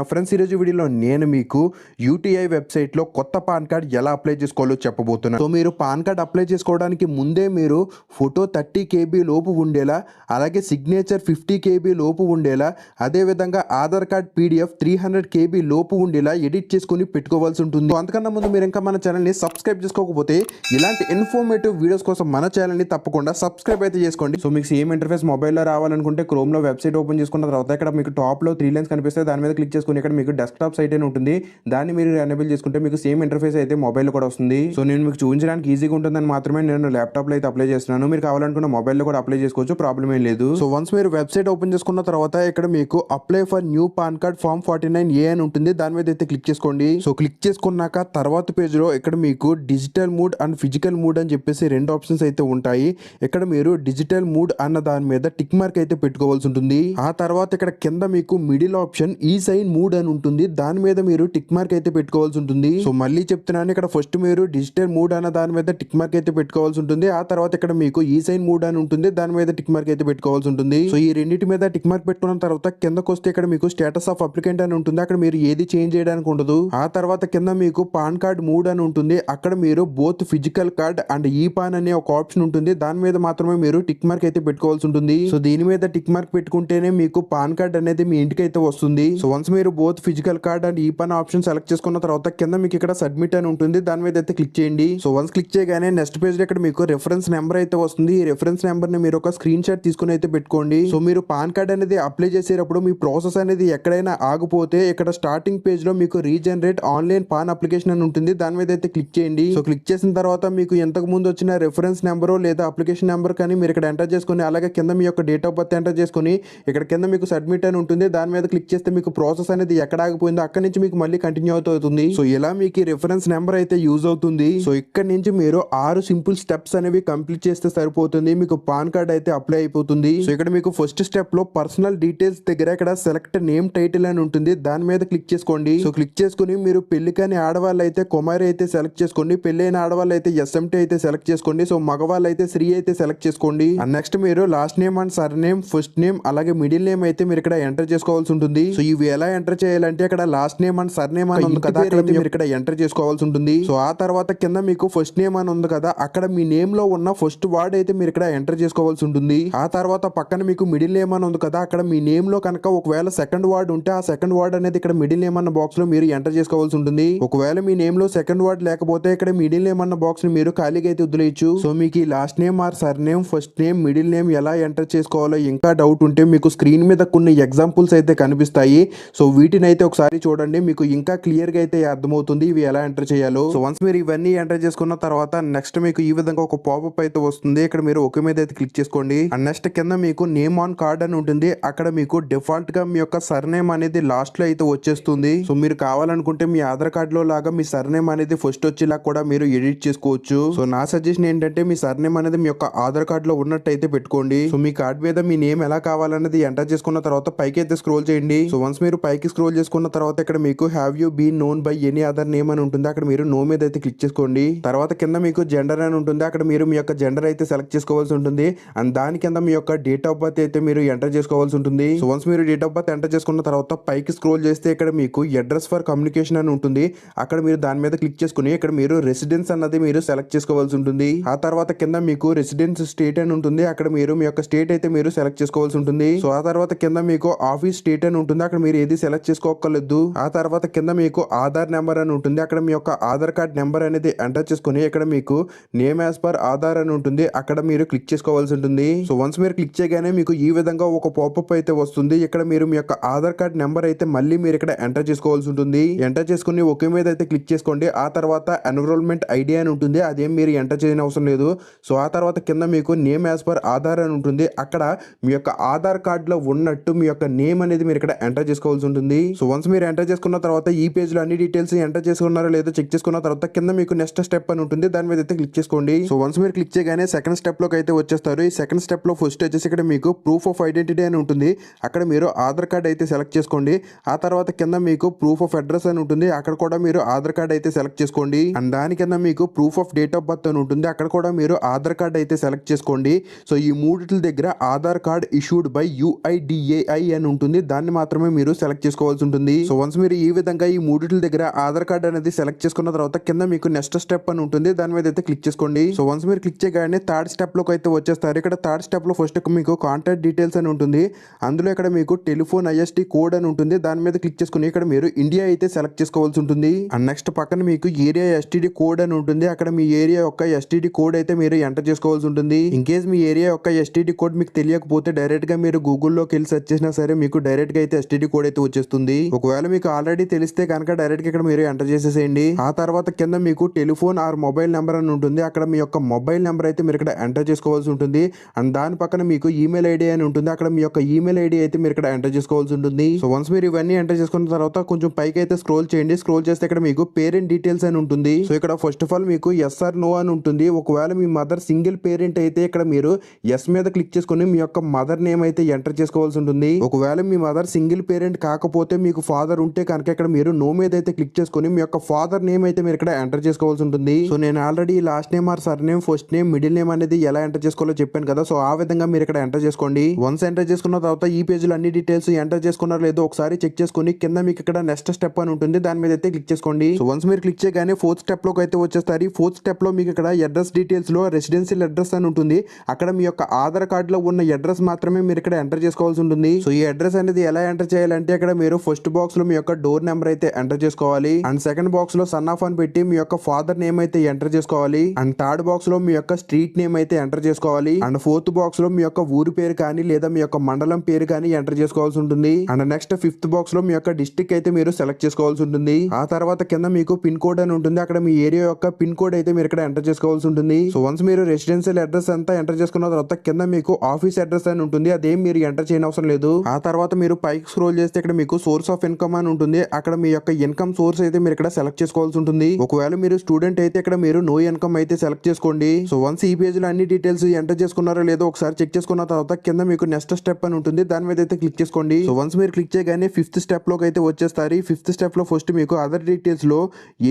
Friends, ఈరోజు వీడియోలో నేను మీకు యూటీఐ వెబ్సైట్లో కొత్త పాన్ కార్డ్ ఎలా అప్లై చేసుకోవాలో చెప్పబోతున్నాను. సో మీరు పాన్ కార్డ్ అప్లై చేసుకోవడానికి ముందే మీరు ఫోటో 30 KB లోపు ఉండేలా, అలాగే సిగ్నేచర్ 50 KB లోపు ఉండేలా, అదేవిధంగా ఆధార్ కార్డ్ PDF 300 KB లోపు ఉండేలా ఎడిట్ చేసుకుని పెట్టుకోవాల్సి ఉంటుంది. అంతకన్నా ముందు మీరు ఇంకా మన ఛానల్ని సబ్స్క్రైబ్ చేసుకోకపోతే ఇలాంటి ఇన్ఫర్మేటివ్ వీడియోస్ కోసం మన ఛానల్ని తప్పకుండా సబ్స్క్రైబ్ అయితే చేసుకోండి. సో మీకు సేమ్ ఇంటర్ఫేస్ మొబైల్లో రావాలనుకుంటే క్రోమ్లో వెబ్సైట్ ఓపెన్ చేసుకున్న తర్వాత ఇక్కడ మీకు టాప్లో 3 లైన్స్ కనిపిస్తాయి. దాని మీద క్లిక్ చేసుకుని ఇక్కడ మీకు డెస్క్టాప్ సైట్ అని ఉంటుంది. దాన్ని మీరు ఎనేబుల్ చేసుకుంటే మీకు సేమ్ ఇంటర్ఫేస్ అయితే మొబైల్ కూడా వస్తుంది. సో నేను మీకు చూపించడానికి ఈజీగా ఉంటుందని మాత్రమే నేను ల్యాప్టాప్లో అయితే అప్లై చేస్తున్నాను. మీరు కావాలనుకున్న మొబైల్లో కూడా అప్లై చేసుకోవచ్చు, ప్రాబ్లం ఏం లేదు. సో వన్స్ మీరు వెబ్సైట్ ఓపెన్ చేసుకున్న తర్వాత ఇక్కడ మీకు apply for new PAN card form 49A అని ఉంటుంది. దాని మీద అయితే క్లిక్ చేసుకోండి. సో క్లిక్ చేసుకున్నాక తర్వాత పేజ్ లో ఇక్కడ మీకు digital mood and physical mood అని చెప్పేసి 2 ఆప్షన్స్ అయితే ఉంటాయి. ఇక్కడ మీరు డిజిటల్ మూడ్ అన్న దాని మీద టిక్ మార్క్ అయితే పెట్టుకోవాల్సి ఉంటుంది. ఆ తర్వాత ఇక్కడ కింద మీకు మిడిల్ ఆప్షన్ ఈ సైన్ మూడ్ అని ఉంటుంది. దాని మీద మీరు టిక్ మార్క్ అయితే పెట్టుకోవాల్సి ఉంటుంది. సో మళ్ళీ చెప్తున్నాను, ఇక్కడ ఫస్ట్ మీరు డిజిటల్ మూడ్ అన్న దాని మీద టిక్ మార్క్ అయితే పెట్టుకోవాల్సి ఉంటుంది. ఆ తర్వాత ఇక్కడ మీకు ఈ సైన్ మూడ్ అని ఉంటుంది. దాని మీద టిక్ మార్క్ అయితే పెట్టుకోవాల్సి ఉంటుంది. సో ఈ రెండింటి మీద టిక్ మార్క్ పెట్టుకున్న తర్వాత కిందకు వస్తే ఇక్కడ మీకు స్టేటస్ ఆఫ్ అప్లికెంట్ అని ఉంటుంది. అక్కడ మీరు ఏది చేంజ్ చేయడానికి ఉండదు. ఆ తర్వాత కింద మీకు పాన్ కార్డ్ మూడ్ అని ఉంటుంది. అక్కడ మీరు బోత్ ఫిజికల్ కార్డ్ అండ్ ఈ పాన్ అనే ఒక ఆప్షన్ ఉంటుంది. దాని మీద మాత్రమే మీరు టిక్ మార్క్ అయితే పెట్టుకోవాల్సి ఉంటుంది. సో దీని మీద టిక్ మార్క్ పెట్టుకుంటేనే మీకు పాన్ కార్డ్ అనేది మీ ఇంటికి అయితే వస్తుంది. సో వన్స్ మీరు బోత్ ఫిజికల్ కార్డ్ అండ్ ఈ పాన్ ఆప్షన్ సెలెక్ట్ చేసుకున్న తర్వాత కింద మీకు ఇక్కడ సబ్మిట్ అని ఉంటుంది. దాని మీద అయితే క్లిక్ చేయండి. సో వన్స్ క్లిక్ చేయగానే నెక్స్ట్ పేజ్ లో ఇక్కడ మీకు రెఫరెన్స్ నెంబర్ అయితే వస్తుంది. ఈ రెఫరెన్స్ నెంబర్ ని మీరు ఒక స్క్రీన్ షాట్ తీసుకుని అయితే పెట్టుకోండి. సో మీరు పాన్ కార్డ్ అనేది అప్లై చేసేటప్పుడు మీ ప్రాసెస్ అనేది ఎక్కడైనా ఆగిపోతే ఇక్కడ స్టార్టింగ్ పేజ్ లో మీకు రీజనరేట్ ఆన్లైన్ పాన్ అప్లికేషన్ అని ఉంటుంది. దాని మీద అయితే క్లిక్ చేయండి. సో క్లిక్ చేసిన తర్వాత మీకు ఎంతకు ముందు వచ్చిన రెఫరెన్స్ నెంబర్ లేదా అప్లికేషన్ నెంబర్ కానీ మీరు ఇక్కడ ఎంటర్ చేసుకుని, అలాగే కింద మీ యొక్క డేట్ ఆఫ్ బర్త్ ఎంటర్ చేసుకుని ఇక్కడ కింద మీకు సబ్మిట్ అని ఉంటుంది. దాని మీద క్లిక్ చేస్తే మీకు ప్రాసెస్ అనేది ఎక్కడ ఆగిపోయిందో అక్కడ నుంచి మీకు మళ్ళీ కంటిన్యూ అవుతుంది. సో ఇలా మీకు రిఫరెన్స్ నెంబర్ అయితే యూజ్ అవుతుంది. సో ఇక్కడ నుంచి మీరు 6 సింపుల్ స్టెప్స్ అనేవి కంప్లీట్ చేస్తే సరిపోతుంది. మీకు పాన్ కార్డ్ అయితే అప్లై అయిపోతుంది. సో ఇక్కడ మీకు ఫస్ట్ స్టెప్ లో పర్సనల్ డీటెయిల్స్ దగ్గర ఇక్కడ సెలెక్ట్ నేమ్ టైటిల్ అని ఉంటుంది. దాని మీద క్లిక్ చేసుకోండి. సో క్లిక్ చేసుకుని మీరు పెళ్లి కాని ఆడవాళ్ళు అయితే కుమారి అయితే సెలెక్ట్ చేసుకోండి. పెళ్లి ఆడవాళ్ళు అయితే SMT అయితే సెలెక్ట్ చేసుకోండి. సో మగవాళ్ళు అయితే శ్రీ అయితే సెలెక్ట్ చేసుకోండి. అండ్ నెక్స్ట్ మీరు last name and sir name, first name అలాగే మిడిల్ నేమ్ అయితే మీరు ఇక్కడ ఎంటర్ చేసుకోవాల్సి ఉంటుంది. సో ఇవి ఎలా ఎంటర్ చేయాలంటే ఇక్కడ last name and sir name అని ఉంది కదా, మీరు ఇక్కడ ఎంటర్ చేసుకోవాల్సి ఉంటుంది. సో ఆ తర్వాత కింద మీకు ఫస్ట్ నేమ్ అని ఉంది కదా, అక్కడ మీ నేమ్ లో ఉన్న ఫస్ట్ వర్డ్ అయితే మీరు ఇక్కడ ఎంటర్ చేసుకోవాల్సి ఉంటుంది. ఆ తర్వాత పక్కన మీకు మిడిల్ నేమ్ అని ఉంది కదా, అక్కడ మీ నేమ్ లో కనుక ఒకవేళ సెకండ్ వర్డ్ ఉంటే ఆ సెకండ్ వర్డ్ అనేది ఇక్కడ మిడిల్ నేమ్ అన్న బాక్స్ లో మీరు ఎంటర్ చేసుకోవాల్సి ఉంటుంది. ఒకవేళ మీ నేమ్ లో సెకండ్ వర్డ్ లేకపోతే ఇక్కడ మిడిల్ నేమ్ అన్న బాక్స్ ని మీరు ఖాళీగా అయితే వదిలేయచ్చు. సో మీకు ఈ last name or sir name, first name, middle name ఎలా ఎంటర్ చేసుకోవాలో ఇంకా డౌట్ ఉంటే మీకు స్క్రీన్ మీద కొన్ని ఎగ్జాంపుల్స్ అయితే కనిపిస్తాయి. సో వీటిని అయితే ఒకసారి చూడండి, మీకు ఇంకా క్లియర్ గా అయితే అర్థమవుతుంది ఇవి ఎలా ఎంటర్ చేయాలో. సో వన్స్ మీరు ఇవన్నీ ఎంటర్ చేసుకున్న తర్వాత నెక్స్ట్ మీకు ఈ విధంగా ఒక పాపప్ అయితే వస్తుంది. ఇక్కడ మీరు ఓకే మీద అయితే క్లిక్ చేసుకోండి. అండ్ నెక్స్ట్ కింద మీకు నేమ్ ఆన్ కార్డ్ అని ఉంటుంది. అక్కడ మీకు డిఫాల్ట్ గా మీ యొక్క సర్ నేమ్ అనేది లాస్ట్ లో అయితే వచ్చేస్తుంది. సో మీరు కావాలనుకుంటే మీ ఆధార్ కార్డ్ లో లాగా మీ సర్ నేమ్ అనేది ఫస్ట్ వచ్చేలా కూడా మీరు ఎడిట్ చేసుకోవచ్చు. సో నా సజెషన్ ఏంటంటే మీ సర్ నేమ్ అనేది మీ యొక్క ఆధార్ కార్డ్ లో ఉన్నట్టు అయితే పెట్టుకోండి. సో మీ కార్డ్ మీద మీ నేమ్ ఎలా కావాలన్నది ఎంటర్ చేసుకున్న తర్వాత పైకి అయితే స్క్రోల్ చేయండి. సో వన్స్ మీరు పైకి స్క్రోల్ చేసుకున్న తర్వాత ఇక్కడ మీకు have you been known by any other name అని ఉంటుంది. అక్కడ మీరు నో మీద అయితే క్లిక్ చేసుకోండి. తర్వాత కింద మీకు జెండర్ అని ఉంటుంది. అక్కడ మీరు మీ యొక్క జెండర్ అయితే సెలెక్ట్ చేసుకోవాల్సి ఉంటుంది. అండ్ దాని కింద మీ యొక్క డేట్ ఆఫ్ బర్త్ అయితే మీరు ఎంటర్ చేసుకోవాల్సి ఉంటుంది. సో వన్స్ మీరు డేట్ ఆఫ్ బర్త్ ఎంటర్ చేసుకున్న తర్వాత పైకి స్క్రోల్ చేస్తే ఇక్కడ మీకు అడ్రస్ ఫర్ కమ్యూనికేషన్ అని ఉంటుంది. అక్కడ మీరు దాని మీద క్లిక్ చేసుకుని ఇక్కడ మీరు రెసిడెన్స్ అన్నది మీరు సెలెక్ట్ చేసుకోవాల్సి ఉంటుంది. ఆ తర్వాత కింద మీకు రెసిడెన్స్ స్టేట్ అని ఉంటుంది. అక్కడ మీరు మీ యొక్క స్టేట్ అయితే మీరు సెలెక్ట్ చేసుకోవాల్సి ఉంటుంది. సో ఆ తర్వాత కింద మీకు ఆఫీస్ స్టేట్ అని ఉంటుంది. అక్కడ మీరు ఏది సెలెక్ట్ చేసుకోకలేదు. ఆ తర్వాత కింద మీకు ఆధార్ నెంబర్ అని ఉంటుంది. అక్కడ మీ యొక్క ఆధార్ కార్డ్ నెంబర్ అనేది ఎంటర్ చేసుకుని ఇక్కడ మీకు నేమ్ యాజ్ పర్ ఆధార్ అని ఉంటుంది. అక్కడ మీరు క్లిక్ చేసుకోవాల్సి ఉంటుంది. సో వన్స్ మీరు క్లిక్ చేయగానే మీకు ఈ విధంగా ఒక పాపప్ అయితే వస్తుంది. ఇక్కడ మీరు మీ యొక్క ఆధార్ కార్డ్ నెంబర్ అయితే మళ్ళీ మీరు ఇక్కడ ఎంటర్ చేసుకోవాల్సి ఉంటుంది. ఎంటర్ చేసుకుని ఒకే మీద అయితే క్లిక్ చేసుకోండి. ఆ తర్వాత ఎన్రోల్మెంట్ ఐడి అని ఉంటుంది. అదేం మీరు ఎంటర్ చేయని అవసరం లేదు. సో ఆ తర్వాత కింద మీకు నేమ్ యాజ్ పర్ ఆధార్ అని ఉంటుంది. అక్కడ మీ యొక్క ఆధార్ కార్డ్ లో ఉన్నట్టు మీ యొక్క నేమ్ అనేది మీరు ఇక్కడ ఎంటర్ చేసుకోవాల్సి ఉంటుంది. సో వన్స్ మీరు ఎంటర్ చేసుకున్న తర్వాత ఈ పేజ్ లో అన్ని డీటెయిల్స్ ఎంటర్ చేసుకున్నారో లేదో చెక్ చేసుకున్న తర్వాత కింద మీకు నెక్స్ట్ స్టెప్ అని ఉంటుంది. దాని మీద అయితే క్లిక్ చేసుకోండి. సో వన్స్ మీరు క్లిక్ చేయగానే సెకండ్ స్టెప్ లోకి అయితే వచ్చేస్తారు. ఈ సెకండ్ స్టెప్ లో ఫస్ట్ వచ్చేసి ఇక్కడ మీకు ప్రూఫ్ ఆఫ్ ఐడెంటిటీ అని ఉంటుంది. అక్కడ మీరు ఆధార్ కార్డ్ అయితే సెలెక్ట్ చేసుకోండి. ఆ తర్వాత కింద మీకు ప్రూఫ్ ఆఫ్ అడ్రస్ అని ఉంటుంది. అక్కడ కూడా మీరు ఆధార్ కార్డ్ అయితే సెలెక్ట్ చేసుకోండి. అండ్ దాని కింద మీకు proof of date of birth అని ఉంటుంది. అక్కడ కూడా మీరు ఆధార్ కార్డ్ అయితే సెలెక్ట్ చేసుకోండి. సో ఈ మూడిటి దగ్గర Aadhaar card issued by UIDAI అని ఉంటుంది. దాన్ని మాత్రమే మీరు సెలెక్ట్ చేసుకోవాల్సి ఉంటుంది. సో వన్స్ మీరు ఈ విధంగా ఈ మూడిట్ల దగ్గర ఆధార్ కార్డ్ అనేది సెలెక్ట్ చేసుకున్న తర్వాత కింద మీకు నెక్స్ట్ స్టెప్ అని ఉంటుంది, దాని మీద అయితే క్లిక్ చేసుకోండి. సో వన్స్ మీరు క్లిక్ చేయగానే థర్డ్ స్టెప్ లోకి అయితే వచ్చేస్తారు. ఇక్కడ థర్డ్ స్టెప్ లో ఫస్ట్ మీకు కాంటాక్ట్ డీటెయిల్స్ అని ఉంటుంది, అందులో ఇక్కడ మీకు టెలిఫోన్ ఐఎస్టీ కోడ్ అని ఉంటుంది, దాని మీద క్లిక్ చేసుకుని ఇక్కడ మీరు ఇండియా అయితే సెలెక్ట్ చేసుకోవాల్సి ఉంటుంది. అండ్ నెక్స్ట్ పక్కన మీకు ఏరియా ఎస్టీడీ కోడ్ అని ఉంటుంది, అక్కడ మీ ఏరియా యొక్క ఎస్టీడీ కోడ్ అయితే మీరు ఎంటర్ చేసుకోవాల్సి ఉంటుంది. ఇన్ కేస్ మీ ఏరియా యొక్క ఎస్టీడీ కోడ్ మీకు తెలియకపోతే డైరెక్ట్ గా మీరు గూగుల్లోకి వెళ్ళి సెర్చ్ చేసినా సరే మీకు డైరెక్ట్ గా అయితే ఎస్టీడీ కోడ్ అయితే వచ్చేస్తుంది. ఒకవేళ మీకు ఆల్రెడీ తెలిస్తే కనుక డైరెక్ట్ గా ఇక్కడ మీరు ఎంటర్ చేసేసేయండి. ఆ తర్వాత కింద మీకు టెలిఫోన్ ఆర్ మొబైల్ నెంబర్ అని ఉంటుంది, అక్కడ మీ యొక్క మొబైల్ నెంబర్ అయితే మీరు ఇక్కడ ఎంటర్ చేసుకోవాల్సి ఉంటుంది. అండ్ దాని పక్కన మీకు ఈమెయిల్ ఐడి అని ఉంటుంది, అక్కడ మీ యొక్క ఈమెయిల్ ఐడి అయితే మీరు ఇక్కడ ఎంటర్ చేసుకోవాల్సి ఉంటుంది. సో వన్స్ మీరు ఇవన్నీ ఎంటర్ చేసుకున్న తర్వాత కొంచెం పైకి అయితే స్క్రోల్ చేయండి. స్క్రోల్ చేస్తే ఇక్కడ మీకు పేరెంట్ డీటెయిల్స్ అని ఉంటుంది. సో ఇక్కడ ఫస్ట్ ఆఫ్ ఆల్ మీకు ఎస్ ఆర్ నో అని ఉంటుంది. ఒకవేళ మీ మదర్ సింగిల్ పేరెంట్ అయితే ఇక్కడ మీరు ఎస్ మీద క్లిక్ చేసుకుని మీ యొక్క మదర్ నేమ్ అయితే ఎంటర్ చేసుకోవాల్సి ఉంటుంది. ఒకవేళ మీ మదర్ సింగిల్ పేరెంట్ కాకపోతే మీకు ఫాదర్ ఉంటే కనుక ఇక్కడ మీరు నో మీద అయితే క్లిక్ చేసుకుని మీ యొక్క ఫాదర్ నేమ్ అయితే మీరు ఇక్కడ ఎంటర్ చేసుకోవాల్సి ఉంటుంది. సో నేను already last name or sir name first name middle name అనేది ఎలా ఎంటర్ చేసుకోవాలో చెప్పాను కదా, సో ఆ విధంగా మీరు ఇక్కడ ఎంటర్ చేసుకోండి. వన్స్ ఎంటర్ చేసుకున్న తర్వాత ఈ పేజ్ లో అన్ని డీటెయిల్స్ ఎంటర్ చేసుకున్నారో లేదో ఒకసారి చెక్ చేసుకుని కింద మీకు ఇక్కడ నెక్స్ట్ స్టెప్ అని ఉంటుంది, దాని మీద అయితే క్లిక్ చేసుకోండి. సో వన్స్ మీరు క్లిక్ చేయగానే ఫోర్త్ స్టెప్ లోకి అయితే వచ్చేస్తారు. ఈ ఫోర్త్ స్టెప్ లో మీకు ఇక్కడ అడ్రస్ డీటెయిల్స్ లో రెసిడెన్షియల్ అడ్రస్ అని ఉంటుంది, అక్కడ మీ యొక్క ఆధార్ కార్డ్ లో ఉన్న అడ్రస్ మాత్రమే మీరు ఇక్కడ ఎంటర్ చేసుకోవాల్సి ఉంటుంది. సో ఈ అడ్రస్ అనేది ఎలా ఎంటర్ చేయాలంటే ఇక్కడ మీరు ఫస్ట్ బాక్స్ లో మీ యొక్క డోర్ నెంబర్ అయితే ఎంటర్ చేసుకోవాలి. అండ్ సెకండ్ బాక్స్ లో సన్ ఆఫ్ అని పెట్టి మీ యొక్క ఫాదర్ నేమ్ అయితే ఎంటర్ చేసుకోవాలి. అండ్ థర్డ్ బాక్స్ లో మీ యొక్క స్ట్రీట్ నేమ్ అయితే ఎంటర్ చేసుకోవాలి. అండ్ ఫోర్త్ బాక్స్ లో మీ యొక్క ఊరి పేరు కానీ లేదా మీ యొక్క మండలం పేరు కానీ ఎంటర్ చేసుకోవాల్సి ఉంటుంది. అండ్ నెక్స్ట్ ఫిఫ్త్ బాక్స్ లో మీ యొక్క డిస్ట్రిక్ట్ అయితే మీరు సెలెక్ట్ చేసుకోవాల్సి ఉంటుంది. ఆ తర్వాత కింద మీకు పిన్ కోడ్ అని ఉంటుంది, అక్కడ మీ ఏరియా యొక్క పిన్ కోడ్ అయితే మీరు ఇక్కడ ఎంటర్ చేసుకోవాల్సి ఉంటుంది. సో వన్స్ మీరు రెసిడెన్షియల్ అడ్రస్ అంతా ఎంటర్ చేసుకున్న తర్వాత కింద మీకు ఆఫీస్ అడ్రస్ అని ఉంటుంది, అదేం మీరు ఎంటర్ చేయని అవసరం లేదు. ఆ తర్వాత మీరు పైకి స్క్రోల్ చేస్తే ఇక్కడ మీకు సోర్స్ ఆఫ్ ఇన్కమ్ అని ఉంటుంది, అక్కడ మీ యొక్క ఇన్కమ్ సోర్స్ అయితే మీరు ఇక్కడ సెలెక్ట్ చేసుకోవాల్సి ఉంటుంది. ఒకవేళ మీరు స్టూడెంట్ అయితే ఇక్కడ మీరు నో ఇన్కమ్ అయితే సెలెక్ట్ చేసుకోండి. సో వన్స్ ఈ పేజ్ లో అన్ని డీటెయిల్స్ ఎంటర్ చేసుకున్నారో లేదో ఒకసారి చెక్ చేసుకున్న తర్వాత కింద మీకు నెక్స్ట్ స్టెప్ అని ఉంటుంది, దాని మీద అయితే క్లిక్ చేసుకోండి. సో వన్స్ మీరు క్లిక్ చేయగానే ఫిఫ్త్ స్టెప్ లోకి అయితే వచ్చేస్తారు. ఈ ఫిఫ్త్ స్టెప్ లో ఫస్ట్ మీకు అదర్ డీటెయిల్స్ లో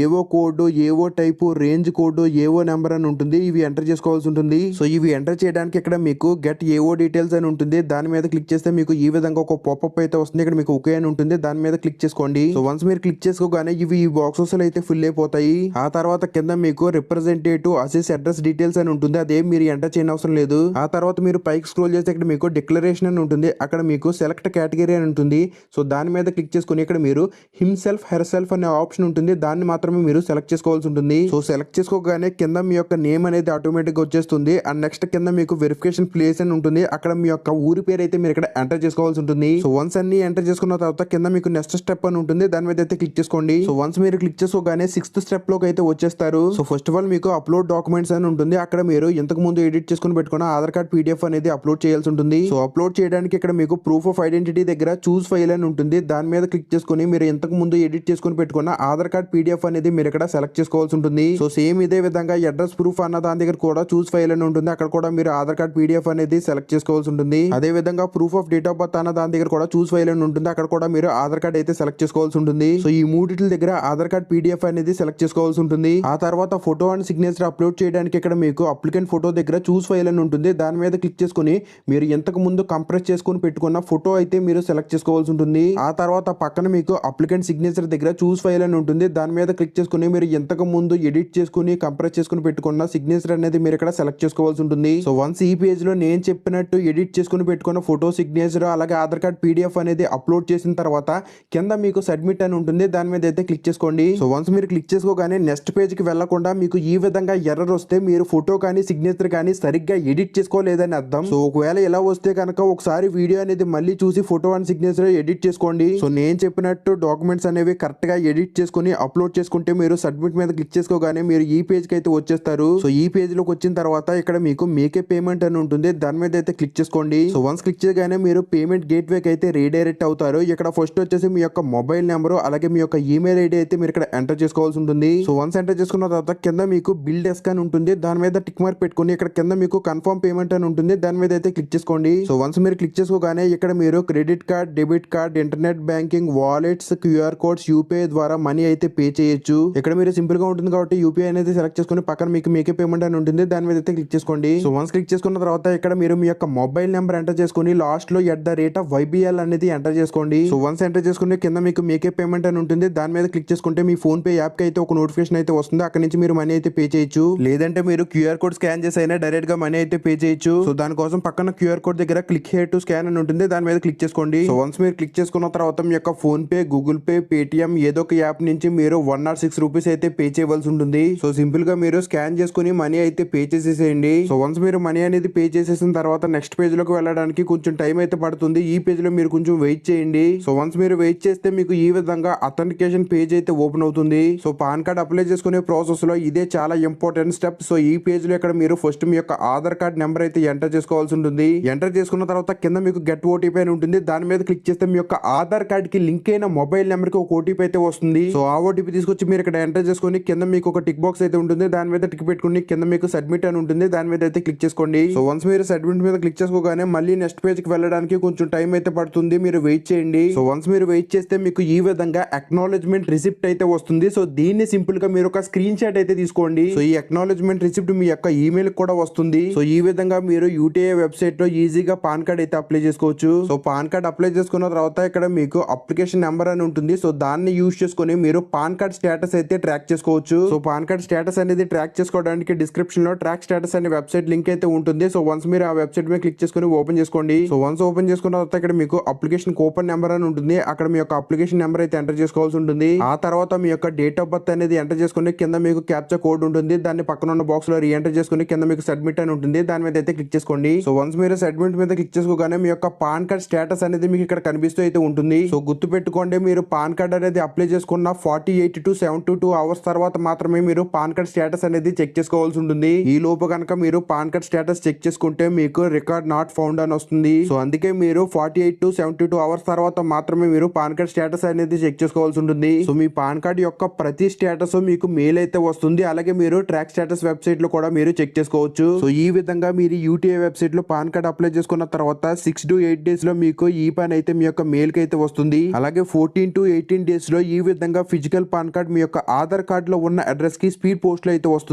ఏవో కోడ్, ఏవో టైపు, రేంజ్ కోడ్, ఏవో నెంబర్ అని ఉంటుంది, ఇవి ఎంటర్ చేసుకోవాల్సి ఉంటుంది. సో ఇవి ఎంటర్ చేయడానికి ఇక్కడ మీకు గెట్ ఏవో డీటెయిల్స్ అని ఉంటుంది, దాని మీద క్లిక్ చేస్తే మీకు ఈ విధంగా ఒక పాపప్ అయితే వస్తుంది. ఇక్కడ మీకు ఓకే అని ఉంటుంది, దాని మీద క్లిక్ చేసుకోండి. సో వన్స్ మీరు క్లిక్ చేసుకోగానే ఇవి ఈ బాక్సెస్ అయితే ఫిల్ అయిపోతాయి. ఆ తర్వాత కింద మీకు రిప్రజెంటేటివ్ అసెస్ అడ్రస్ డీటెయిల్స్ అని ఉంటుంది, అదేం మీరు ఎంటర్ చేయని అవసరం లేదు. ఆ తర్వాత మీరు పైకి స్క్రోల్ చేస్తే ఇక్కడ మీకు డిక్లరేషన్ అని ఉంటుంది, అక్కడ మీకు సెలెక్ట్ కేటగిరీ అని ఉంటుంది. సో దాని మీద క్లిక్ చేసుకుని ఇక్కడ మీరు హిమ్సెల్ఫ్ హెర్ సెల్ఫ్ అనే ఆప్షన్ ఉంటుంది, దాన్ని మాత్రమే మీరు సెలెక్ట్ చేసుకోవాల్సి ఉంటుంది. సో సెలెక్ట్ చేసుకోగానే కింద మీ యొక్క నేమ్ అనేది ఆటోమేటిక్ గా వచ్చేస్తుంది. అండ్ నెక్స్ట్ కింద మీకు వెరిఫికేషన్ ప్లేస్ అని ఉంటుంది, అక్కడ మీ యొక్క ఊరి పేరు అయితే మీరు ఇక్కడ ఎంటర్ చేసుకోవాల్సి ఉంటుంది. సో వన్స్ అన్ని ఎంటర్ చేసుకున్న తర్వాత కింద మీకు నెక్స్ట్ స్టెప్ అని ఉంటుంది, దాని మీద అయితే క్లిక్ చేసుకోండి. సో వన్స్ మీరు క్లిక్ చేసుకోగానే సిక్స్త్ స్టెప్ లోకి అయితే వచ్చేస్తారు. సో ఫస్ట్ ఆఫ్ ఆల్ మీకు అప్లోడ్ డాక్యుమెంట్స్ అని ఉంటుంది, అక్కడ మీరు ఇంతకు ముందు ఎడిట్ చేసుకుని పెట్టుకున్న ఆధార్ కార్డ్ పీడిఎఫ్ అనేది అప్లోడ్ చేయాల్సి ఉంటుంది. సో అప్లోడ్ చేయడానికి ఇక్కడ మీకు ప్రూఫ్ ఆఫ్ ఐడెంటిటీ దగ్గర చూస్ ఫైల్ అని ఉంటుంది, దాని మీద క్లిక్ చేసుకుని మీరు ఇంతకు ముందు ఎడిట్ చేసుకుని పెట్టుకున్న ఆధార్ కార్డ్ పీడిఎఫ్ అనేది మీరు ఇక్కడ సెలెక్ట్ చేసుకోవాల్సి ఉంటుంది. సో సేమ్ ఇదే విధంగా అడ్రస్ ప్రూఫ్ అన్న దాని దగ్గర కూడా చూస్ ఫైల్ అని ఉంటుంది, అక్కడ కూడా మీరు ఆధార్ కార్డ్ పీడిఎఫ్ అనేది సెలెక్ట్ చేసుకోవాల్సి ఉంటుంది. అదే విధంగా proof of date of birth అన్న దాని దగ్గర కూడా చూస్ ఫైల్ అని ఉంటుంది, అక్కడ కూడా మీరు ఆధార్ కార్డ్ అయితే సెలెక్ట్ చేసుకోవాల్సి ఉంటుంది. సో ఈ మూడిట్ల దగ్గర ఆధార్ కార్డ్ పీడిఎఫ్ అనేది సెలెక్ట్ చేసుకోవాల్సి ఉంటుంది. ఆ తర్వాత ఫోటో అండ్ సిగ్నేచర్ అప్లోడ్ చేయడానికి ఇక్కడ మీకు అప్లికెంట్ ఫోటో దగ్గర చూస్ ఫైల్ అని ఉంటుంది, దాని మీద క్లిక్ చేసుకుని మీరు ఇంతకు ముందు కంప్రెస్ చేసుకుని పెట్టుకున్న ఫోటో అయితే మీరు సెలెక్ట్ చేసుకోవాల్సి ఉంటుంది. ఆ తర్వాత పక్కన మీకు అప్లికెంట్ సిగ్నేచర్ దగ్గర చూస్ ఫైల్ అని ఉంటుంది, దాని మీద క్లిక్ చేసుకుని మీరు ఇంతకు ముందు ఎడిట్ చేసుకుని కంప్రెస్ చేసుకుని పెట్టుకున్న సిగ్నేచర్ అనేది మీరు ఇక్కడ సెలెక్ట్ చేసుకోవాల్సి ఉంటుంది. సో వన్స్ ఈ పేజ్ లో నేను చెప్పినట్టు ఎడిట్ చేసుకుని పెట్టుకున్న ఫోటో, సిగ్నేచర్ అలాగే ఆధార్ కార్డ్ పీడిఎఫ్ అనేది అప్లోడ్ చేసిన తర్వాత కింద మీకు సబ్మిట్ అని ఉంటుంది, దాని మీద అయితే క్లిక్ చేసుకోండి. సో వన్స్ మీరు క్లిక్ చేసుకోగానే నెక్స్ట్ పేజ్ కి వెళ్లకుండా మీకు ఈ విధంగా ఎర్రర్ వస్తే మీరు ఫోటో కానీ సిగ్నేచర్ కానీ సరిగ్గా ఎడిట్ చేసుకోలేదని అర్థం. సో ఒకవేళ ఇలా వస్తే కనుక ఒకసారి వీడియో అనేది మళ్ళీ చూసి ఫోటో అండ్ సిగ్నేచర్ ఎడిట్ చేసుకోండి. సో నేను చెప్పినట్టు డాక్యుమెంట్స్ అనేవి కరెక్ట్ గా ఎడిట్ చేసుకుని అప్లోడ్ చేసుకుంటే మీరు సబ్మిట్ మీద క్లిక్ చేసుకోగానే మీరు ఈ పేజ్ కి అయితే వచ్చేస్తారు. సో ఈ పేజ్ లోకి వచ్చిన తర్వాత ఇక్కడ మీకు మేకే పేమెంట్ అని ఉంటుంది, దాని మీద అయితే క్లిక్ చేసుకోండి. సో వన్స్ క్లిక్ చేయగానే మీరు పేమెంట్ గేట్ వేకి అయితే రీడైరెక్ట్ అవుతారు. ఇక్కడ ఫస్ట్ వచ్చేసి మీ యొక్క మొబైల్ నెంబర్ అలాగే మీ యొక్క ఈమెయిల్ ఐడి అయితే మీరు ఇక్కడ ఎంటర్ చేసుకోవాల్సి ఉంటుంది. సో వన్స్ ఎంటర్ చేసుకున్న తర్వాత కింద మీకు బిల్ డెస్క్ అని ఉంటుంది, దాని మీద టిక్ మార్క్ పెట్టుకుని ఇక్కడ కింద మీకు కన్ఫర్మ్ పేమెంట్ అని ఉంటుంది, దాని మీద అయితే క్లిక్ చేసుకోండి. సో వన్స్ మీరు క్లిక్ చేసుకోగానే ఇక్కడ మీరు credit card, debit card, internet banking, wallets, QR codes, UPI ద్వారా మనీ అయితే పే చేయొచ్చు. ఇక్కడ మీరు సింపుల్ గా ఉంటుంది కాబట్టి యూపీఐ అనేది సెలెక్ట్ చేసుకుని పక్కన మీకు మేకే పేమెంట్ అని ఉంటుంది, దాని మీద అయితే క్లిక్ చేసుకోండి. సో వన్స్ క్లిక్ చేసుకున్న తర్వాత ఇక్కడ మీరు మీ యొక్క మొబైల్ నెంబర్ ఎంటర్ చేసుకుని లాస్ట్ లో @YBL అనేది ఎంటర్ చేసుకోండి. వస్తుంది. సో వన్స్ ఎంటర్ చేసుకుంటే కింద మీకు మేకే పేమెంట్ అని ఉంటుంది. దాని మీద క్లిక్ చేసుకుంటే మీ ఫోన్ పే యాప్ కి అయితే ఒక నోటిఫికేషన్ అయితే వస్తుంది. అక్కడ నుంచి మీరు మనీ అయితే పే చేయొచ్చు. లేదంటే మీరు క్యూఆర్ కోడ్ స్కాన్ చేసి అయినా డైరెక్ట్ గా మనీ అయితే పే చేయొచ్చు. సో దానికోసం పక్కన క్యూఆర్ కోడ్ దగ్గర క్లిక్ హియర్ టు స్కాన్ అని ఉంటుంది. దాని మీద క్లిక్ చేసుకోండి. సో వన్స్ మీరు క్లిక్ చేసుకున్న తర్వాత మీ యొక్క phone pay, Google pay, Paytm ఏదో ఒక యాప్ నుంచి మీరు 106 రూపీస్ అయితే పే చేయవలసి ఉంటుంది. సో సింపుల్ గా మీరు స్కాన్ చేసుకుని మనీ అయితే పే చేసేసేయండి. సో వన్స్ మీరు మనీ అనేది పే చేసేసిన తర్వాత నెక్స్ట్ పేజ్ లోకి వెళ్ళడానికి కొంచెం టైం అయితే పడుతుంది. ఈ పేజ్ లో మీరు కొంచెం వెయిట్ చేయండి. సో వన్స్ మీరు వెయిట్ చేస్తే మీకు ఈ విధంగా అథెంటికేషన్ పేజ్ అయితే ఓపెన్ అవుతుంది. సో పాన్ కార్డ్ అప్లై చేసుకునే ప్రాసెస్ లో ఇదే చాలా ఇంపార్టెంట్ స్టెప్. సో ఈ పేజ్ లో ఇక్కడ మీరు ఫస్ట్ మీ యొక్క ఆధార్ కార్డ్ నెంబర్ అయితే ఎంటర్ చేసుకోవాల్సి ఉంటుంది. ఎంటర్ చేసుకున్న తర్వాత కింద మీకు గెట్ ఓటీపీ అని ఉంటుంది. దాని మీద క్లిక్ చేస్తే మీ యొక్క ఆధార్ కార్డ్ కి లింక్ అయిన మొబైల్ నెంబర్ కి ఒక ఓటీపీ అయితే వస్తుంది. సో ఆ ఓటీపీ తీసుకొచ్చి మీరు ఇక్కడ ఎంటర్ చేసుకుని కింద మీకు ఒక టిక్ బాక్స్ అయితే ఉంటుంది. దాని మీద టిక్ పెట్టుకుని కింద మీకు సబ్మిట్ అని ఉంటుంది. దాని మీద అయితే క్లిక్ చేసుకోండి. సో వన్స్ మీరు సబ్మిట్ మీద క్లిక్ చేసుకోగానే మళ్ళీ నెక్స్ట్ పేజ్ కి వెళ్ళడానికి కొంచెం టైం అయితే పడుతుంది. మీరు వెయిట్ చేయండి. సో వన్స్ మీరు వెయిట్ చేస్తే మీకు ఈ విధంగా అక్నాలెడ్జ్మెంట్ రిసిప్ట్ అయితే వస్తుంది. సో దీన్ని సింపుల్ గా మీరు ఒక స్క్రీన్ షాట్ అయితే తీసుకోండి. సో ఈ అక్నాలెడ్జ్మెంట్ రిసిప్ట్ మీ యొక్క ఈమెయిల్ కూడా వస్తుంది. సో ఈ విధంగా మీరు యూటీఐ వెబ్సైట్ లో ఈజీగా పాన్ కార్డ్ అయితే అప్లై చేసుకోవచ్చు. సో పాన్ కార్డ్ అప్లై చేసుకున్న తర్వాత ఇక్కడ మీకు అప్లికేషన్ నెంబర్ అని ఉంటుంది. సో దాన్ని యూజ్ చేసుకుని మీరు పాన్ కార్డ్ స్టేటస్ అయితే ట్రాక్ చేసుకోవచ్చు. సో పాన్ కార్డ్ స్టేటస్ అనేది ట్రాక్ చేసుకోవడానికి డిస్క్రిప్షన్ లో ట్రాక్ స్టేటస్ అనే వెబ్సైట్ లింక్ అయితే ఉంటుంది. సో వన్స్ మీరు ఆ వెబ్సైట్ మీద క్లిక్ చేసుకుని ఓపెన్ చేసుకోండి. సో వన్స్ ఓపెన్ చేసుకున్న తర్వాత ఇక్కడ మీకు అప్లికేషన్ కూపన్ నెంబర్ అని ఉంటుంది. అక్కడ మీ యొక్క అప్లికేషన్ నెంబర్ అయితే ఎంటర్ చేసుకోవాల్సి ఉంటుంది. ఆ తర్వాత మీ యొక్క డేట్ ఆఫ్ బర్త్ అనేది ఎంటర్ చేసుకుని కింద మీకు క్యాప్చా కోడ్ ఉంటుంది. దాన్ని పక్కన ఉన్న బాక్స్ లో రీ ఎంటర్ చేసుకుని కింద మీకు సబ్మిట్ అని ఉంటుంది. దాని మీద అయితే క్లిక్ చేసుకోండి. సో వన్స్ మీరు సబ్మిట్ మీద క్లిక్ చేసుకోగానే మీ యొక్క పాన్ కార్డ్ స్టేటస్ అనేది మీకు ఇక్కడ కనిపిస్తూ అయితే ఉంటుంది. సో గుర్తు పెట్టుకోండి, మీరు పాన్ కార్డ్ అనేది అప్లై చేసుకున్న 48 to 72 అవర్స్ తర్వాత మాత్రమే మీరు పాన్ కార్డ్ స్టేటస్ అనేది చెక్ చేసుకోవాల్సి ఉంటుంది. ఈ లోపు కనుక మీరు పాన్ కార్డ్ స్టేటస్ చెక్ చేసుకుంటే మీకు రికార్డ్ నాట్ ఫౌండ్ అని వస్తుంది. సో అందుకే మీరు 48 to 72 అవర్స్ తర్వాత మాత్రమే మీరు పాన్ కార్డ్ స్టేటస్ అనేది చెక్ చేసుకోవాల్సి ఉంటుంది. సో మీ పాన్ కార్డ్ యొక్క ప్రతి స్టేటస్ మీకు మెయిల్ అయితే వస్తుంది. అలాగే మీరు ట్రాక్ స్టేటస్ వెబ్సైట్ లో కూడా మీరు చెక్ చేసుకోవచ్చు. సో ఈ విధంగా మీరు యూటీఐ వెబ్సైట్ లో పాన్ కార్డ్ అప్లై చేసుకున్న తర్వాత 6 to 8 డేస్ లో మీకు ఈ పని అయితే మీ యొక్క మెయిల్ కి అయితే వస్తుంది. అలాగే 14 to 18 డేస్ లో ఈ విధంగా ఫిజికల్ పాన్ కార్డ్ మీ యొక్క ఆధార్ కార్డ్ లో ఉన్న అడ్రస్ కి స్పీడ్ పోస్ట్ లో అయితే వస్తుంది.